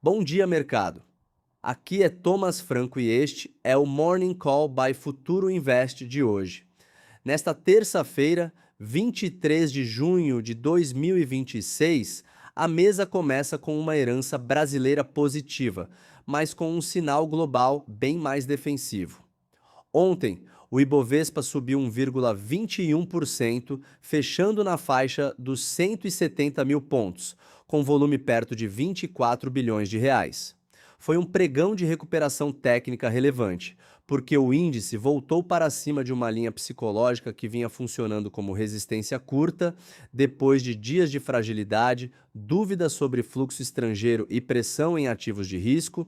Bom dia, mercado. Aqui é Thomas Franco e este é o Morning Call by Futuro Invest de hoje. Nesta terça-feira, 23 de junho de 2026, a mesa começa com uma herança brasileira positiva, mas com um sinal global bem mais defensivo. Ontem, o Ibovespa subiu 1,21%, fechando na faixa dos 170 mil pontos, com volume perto de 24 bilhões de reais. Foi um pregão de recuperação técnica relevante, porque o índice voltou para cima de uma linha psicológica que vinha funcionando como resistência curta, depois de dias de fragilidade, dúvidas sobre fluxo estrangeiro e pressão em ativos de risco.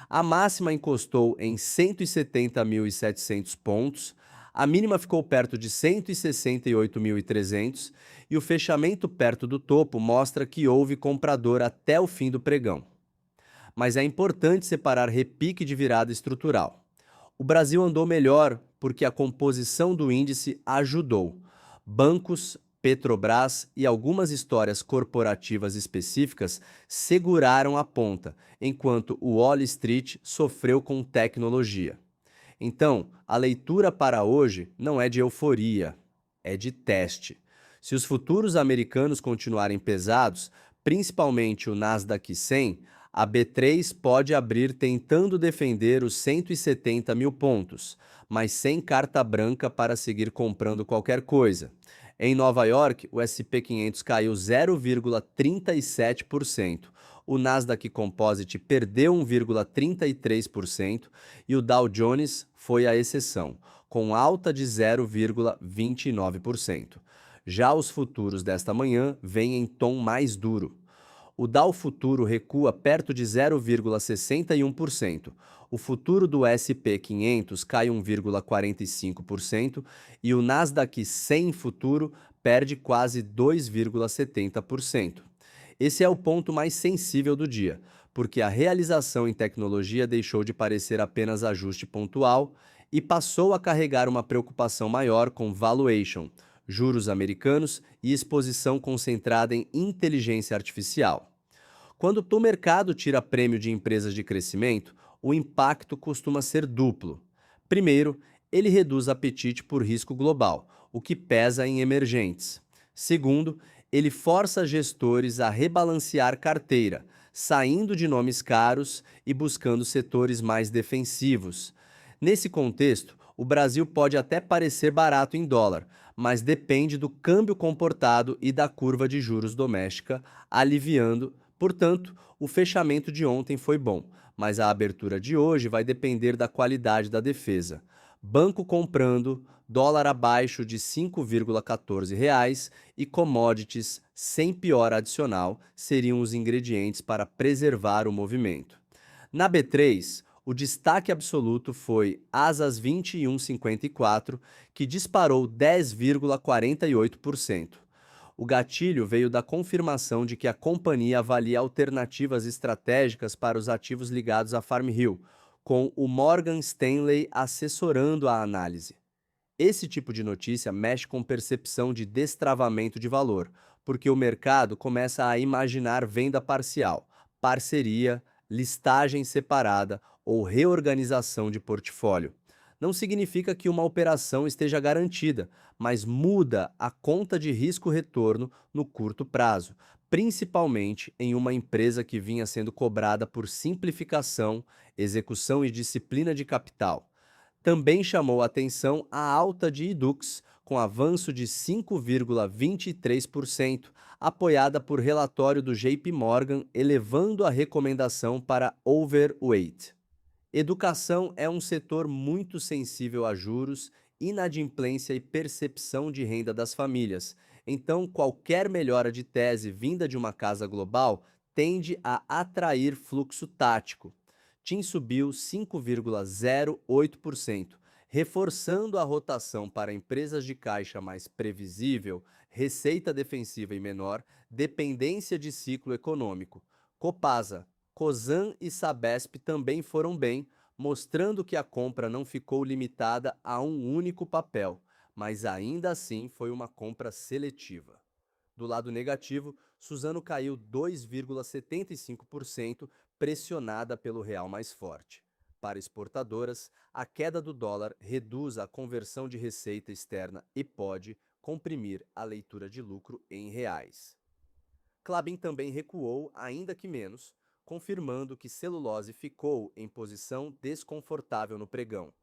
A máxima encostou em 170.700 pontos, a mínima ficou perto de 168.300 e o fechamento perto do topo mostra que houve comprador até o fim do pregão. Mas é importante separar repique de virada estrutural. O Brasil andou melhor porque a composição do índice ajudou. Bancos, Petrobras e algumas histórias corporativas específicas seguraram a ponta, enquanto o Wall Street sofreu com tecnologia. Então, a leitura para hoje não é de euforia, é de teste. Se os futuros americanos continuarem pesados, principalmente o Nasdaq 100, a B3 pode abrir tentando defender os 170 mil pontos, mas sem carta branca para seguir comprando qualquer coisa. Em Nova York, o S&P 500 caiu 0,37%, o Nasdaq Composite perdeu 1,33% e o Dow Jones foi a exceção, com alta de 0,29%. Já os futuros desta manhã vêm em tom mais duro. O Dow Futuro recua perto de 0,61%. O futuro do S&P 500 cai 1,45% e o Nasdaq 100 Futuro perde quase 2,70%. Esse é o ponto mais sensível do dia, porque a realização em tecnologia deixou de parecer apenas ajuste pontual e passou a carregar uma preocupação maior com valuation, juros americanos e exposição concentrada em inteligência artificial. Quando o mercado tira prêmio de empresas de crescimento, o impacto costuma ser duplo. Primeiro, ele reduz apetite por risco global, o que pesa em emergentes. Segundo, ele força gestores a rebalancear carteira, saindo de nomes caros e buscando setores mais defensivos. Nesse contexto, o Brasil pode até parecer barato em dólar, mas depende do câmbio comportado e da curva de juros doméstica, aliviando. Portanto, o fechamento de ontem foi bom, mas a abertura de hoje vai depender da qualidade da defesa. Banco comprando, dólar abaixo de R$ 5,14 e commodities sem piora adicional seriam os ingredientes para preservar o movimento. Na B3, o destaque absoluto foi Asas 2154, que disparou 10,48%. O gatilho veio da confirmação de que a companhia avalia alternativas estratégicas para os ativos ligados à Farm Hill, com o Morgan Stanley assessorando a análise. Esse tipo de notícia mexe com percepção de destravamento de valor, porque o mercado começa a imaginar venda parcial, parceria, listagem separada ou reorganização de portfólio. Não significa que uma operação esteja garantida, mas muda a conta de risco-retorno no curto prazo, principalmente em uma empresa que vinha sendo cobrada por simplificação, execução e disciplina de capital. Também chamou a atenção a alta de Edux, com avanço de 5,23%, apoiada por relatório do JP Morgan, elevando a recomendação para overweight. Educação é um setor muito sensível a juros, inadimplência e percepção de renda das famílias. Então, qualquer melhora de tese vinda de uma casa global tende a atrair fluxo tático. TIM subiu 5,08%, reforçando a rotação para empresas de caixa mais previsível, receita defensiva e menor, dependência de ciclo econômico. Copasa, Cosan e Sabesp também foram bem, mostrando que a compra não ficou limitada a um único papel, mas ainda assim foi uma compra seletiva. Do lado negativo, Suzano caiu 2,75%, pressionada pelo real mais forte. Para exportadoras, a queda do dólar reduz a conversão de receita externa e pode comprimir a leitura de lucro em reais. Klabin também recuou, ainda que menos, confirmando que celulose ficou em posição desconfortável no pregão.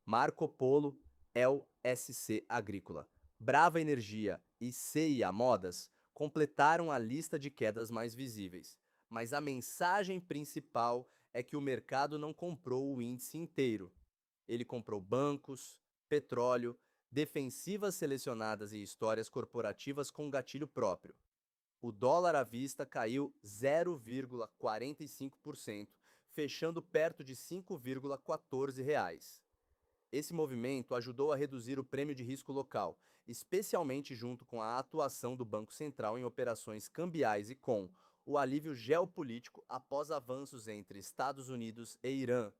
Marco Polo, LSC Agrícola, Brava Energia e CIA Modas completaram a lista de quedas mais visíveis, mas a mensagem principal é que o mercado não comprou o índice inteiro. Ele comprou bancos, petróleo, defensivas selecionadas e histórias corporativas com gatilho próprio. O dólar à vista caiu 0,45%, fechando perto de R$ 5,14. Esse movimento ajudou a reduzir o prêmio de risco local, especialmente junto com a atuação do Banco Central em operações cambiais e com o alívio geopolítico após avanços entre Estados Unidos e Irã.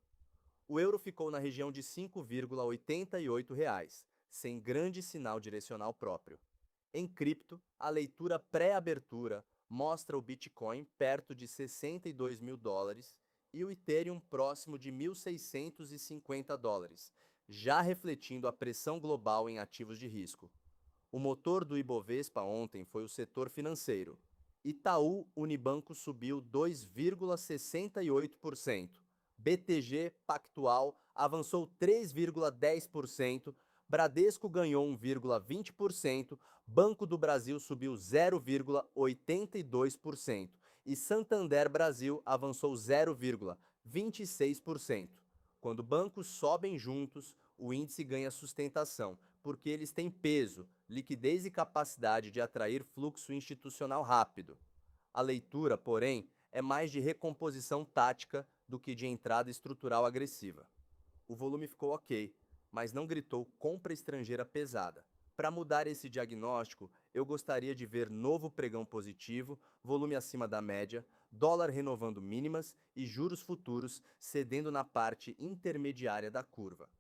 O euro ficou na região de R$ 5,88, sem grande sinal direcional próprio. Em cripto, a leitura pré-abertura mostra o Bitcoin perto de US$ 62.000 e o Ethereum próximo de US$ 1.650, já refletindo a pressão global em ativos de risco. O motor do Ibovespa ontem foi o setor financeiro. Itaú Unibanco subiu 2,68%. BTG Pactual avançou 3,10%. Bradesco ganhou 1,20%. Banco do Brasil subiu 0,82%. E Santander Brasil avançou 0,26%. Quando bancos sobem juntos, o índice ganha sustentação, porque eles têm peso, liquidez e capacidade de atrair fluxo institucional rápido. A leitura, porém, é mais de recomposição tática do que de entrada estrutural agressiva. O volume ficou ok, mas não gritou compra estrangeira pesada. Para mudar esse diagnóstico, eu gostaria de ver novo pregão positivo, volume acima da média, dólar renovando mínimas e juros futuros cedendo na parte intermediária da curva.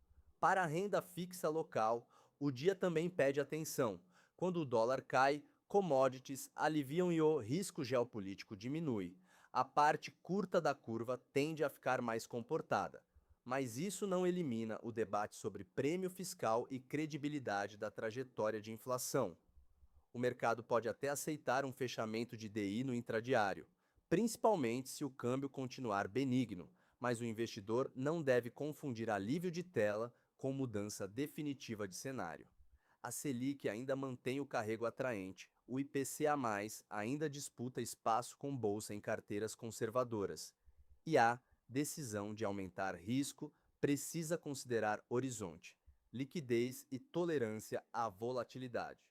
Para a renda fixa local, o dia também pede atenção. Quando o dólar cai, commodities aliviam e o risco geopolítico diminui. A parte curta da curva tende a ficar mais comportada. Mas isso não elimina o debate sobre prêmio fiscal e credibilidade da trajetória de inflação. O mercado pode até aceitar um fechamento de DI no intradiário, principalmente se o câmbio continuar benigno, mas o investidor não deve confundir alívio de tela com mudança definitiva de cenário. A Selic ainda mantém o carrego atraente, o IPCA+, ainda disputa espaço com bolsa em carteiras conservadoras. E a decisão de aumentar risco precisa considerar horizonte, liquidez e tolerância à volatilidade.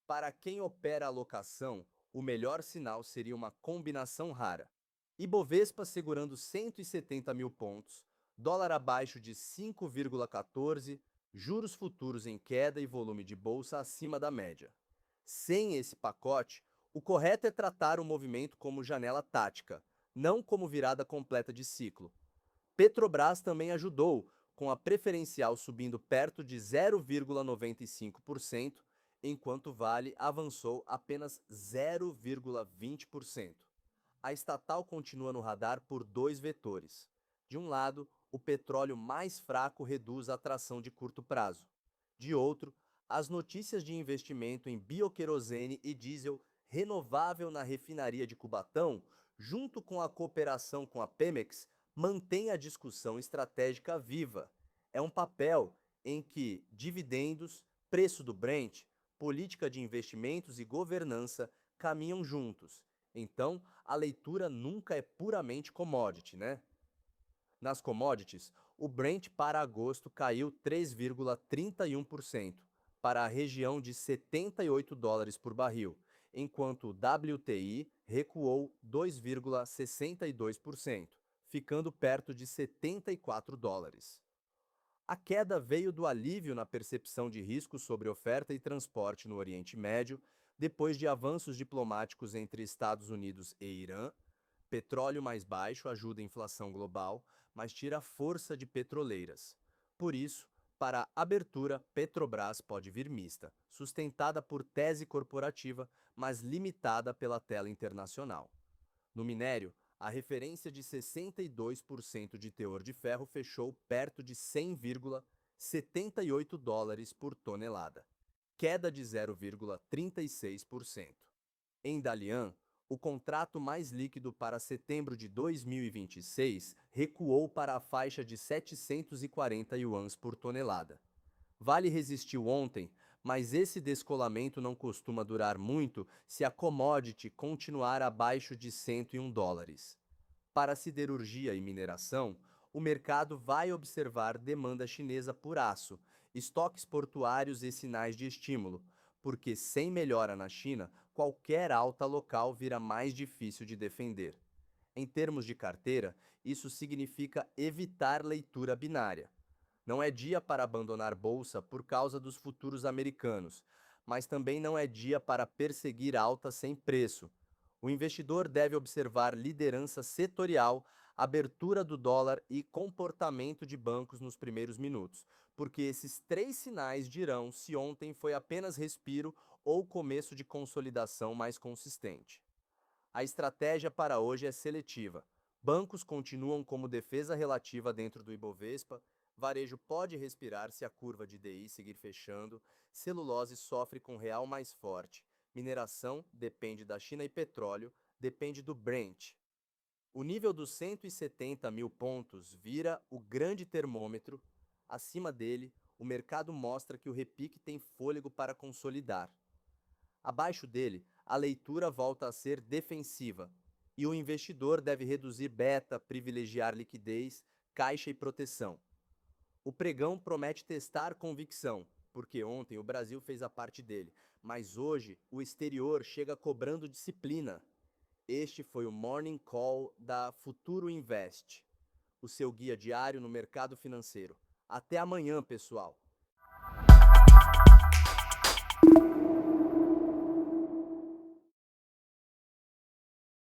Para quem opera a alocação, o melhor sinal seria uma combinação rara. Ibovespa segurando 170 mil pontos, dólar abaixo de 5,14, juros futuros em queda e volume de bolsa acima da média. Sem esse pacote, o correto é tratar o movimento como janela tática, não como virada completa de ciclo. Petrobras também ajudou, com a preferencial subindo perto de 0,95%, enquanto Vale avançou apenas 0,20%. A estatal continua no radar por dois vetores. De um lado, o petróleo mais fraco reduz a atração de curto prazo. De outro, as notícias de investimento em bioquerosene e diesel renovável na refinaria de Cubatão, junto com a cooperação com a Pemex, mantém a discussão estratégica viva. É um papel em que dividendos, preço do Brent, política de investimentos e governança caminham juntos. Então, a leitura nunca é puramente commodity, né? Nas commodities, o Brent para agosto caiu 3,31% para a região de $78 por barril, enquanto o WTI recuou 2,62%, ficando perto de $74. A queda veio do alívio na percepção de risco sobre oferta e transporte no Oriente Médio, depois de avanços diplomáticos entre Estados Unidos e Irã. Petróleo mais baixo ajuda a inflação global, mas tira a força de petroleiras. Por isso, Para a abertura, Petrobras pode vir mista, sustentada por tese corporativa, mas limitada pela tela internacional. No minério, a referência de 62% de teor de ferro fechou perto de 100,78 dólares por tonelada, queda de 0,36%. Em Dalian, o contrato mais líquido para setembro de 2026 recuou para a faixa de 740 yuans por tonelada. Vale resistiu ontem, mas esse descolamento não costuma durar muito se a commodity continuar abaixo de 101 dólares. Para a siderurgia e mineração, o mercado vai observar demanda chinesa por aço, estoques portuários e sinais de estímulo, porque sem melhora na China, qualquer alta local vira mais difícil de defender. Em termos de carteira, isso significa evitar leitura binária. Não é dia para abandonar bolsa por causa dos futuros americanos, mas também não é dia para perseguir alta sem preço. O investidor deve observar liderança setorial, abertura do dólar e comportamento de bancos nos primeiros minutos, porque esses três sinais dirão se ontem foi apenas respiro ou começo de consolidação mais consistente. A estratégia para hoje é seletiva. Bancos continuam como defesa relativa dentro do Ibovespa, varejo pode respirar se a curva de DI seguir fechando, celulose sofre com real mais forte, mineração depende da China e petróleo depende do Brent. O nível dos 170 mil pontos vira o grande termômetro, acima dele, o mercado mostra que o repique tem fôlego para consolidar. Abaixo dele, a leitura volta a ser defensiva, e o investidor deve reduzir beta, privilegiar liquidez, caixa e proteção. O pregão promete testar convicção, porque ontem o Brasil fez a parte dele, mas hoje o exterior chega cobrando disciplina. Este foi o Morning Call da Futuro Invest, o seu guia diário no mercado financeiro. Até amanhã, pessoal!